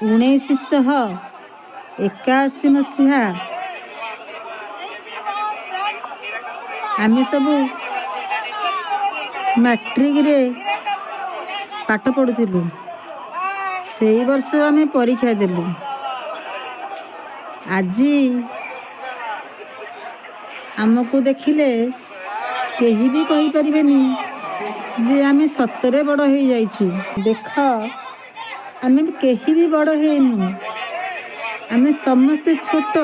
1981 ମସିହା ଆମେ ସବୁ ମାଟ୍ରିକରେ ପାଠ ପଢ଼ୁଥିଲୁ। ସେଇ ବର୍ଷ ଆମେ ପରୀକ୍ଷା ଦେଲୁ। ଆଜି ଆମକୁ ଦେଖିଲେ କେହି ବି କହିପାରିବେନି ଯେ ଆମେ ସତରେ ବଡ଼ ହେଇଯାଇଛୁ। ଦେଖ, ଆମେ କେହି ବି ବଡ଼ ହେଇନୁ। ଆମେ ସମସ୍ତେ ଛୋଟ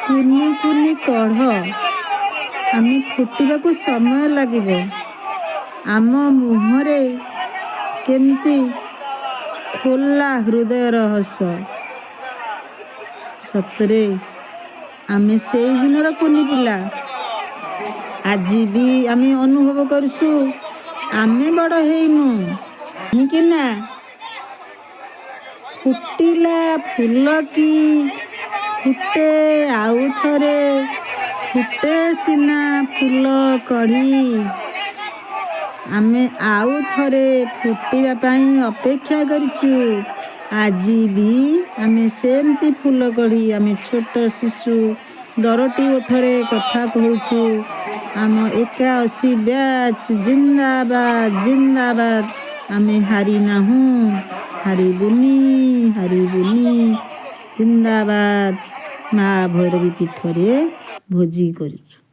କୁନି କୁନି କଢ଼। ଆମେ ଫୁଟିବାକୁ ସମୟ ଲାଗିବ। ଆମ ମୁହଁରେ କେମିତି ଖୋଲା ହୃଦୟର ହସ। ସତରେ ଆମେ ସେଇ ଦିନର କୁନି ପିଲା। ଆଜି ବି ଆମେ ଅନୁଭବ କରୁଛୁ ଆମେ ବଡ଼ ହେଇନୁ। କାହିଁକି ନା ଫୁଟିଲା ଫୁଲ କି ଫୁଟେ ଆଉ ଥରେ, ଫୁଟେ ସିନା ଫୁଲ କଢ଼ି। ଆମେ ଆଉ ଥରେ ଫୁଟିବା ପାଇଁ ଅପେକ୍ଷା କରିଛୁ। ଆଜି ବି ଆମେ ସେମିତି ଫୁଲ କଢ଼ି। ଆମେ ଛୋଟ ଶିଶୁ, ଦରଟି ଓଠରେ କଥା କହୁଛୁ। ଆମ 81 ବ୍ୟାଚ୍ ଜିନ୍ଦାବାଦ ଜିନ୍ଦାବାଦ। ଆମେ ହାରି ନାହୁଁ, ହାରିବୁନି ହାରିବୁନି। ଜିନ୍ଦାବାଦ। ମା ଭୈରବୀ ପୀଠରେ ଭୋଜି କରୁଛୁ।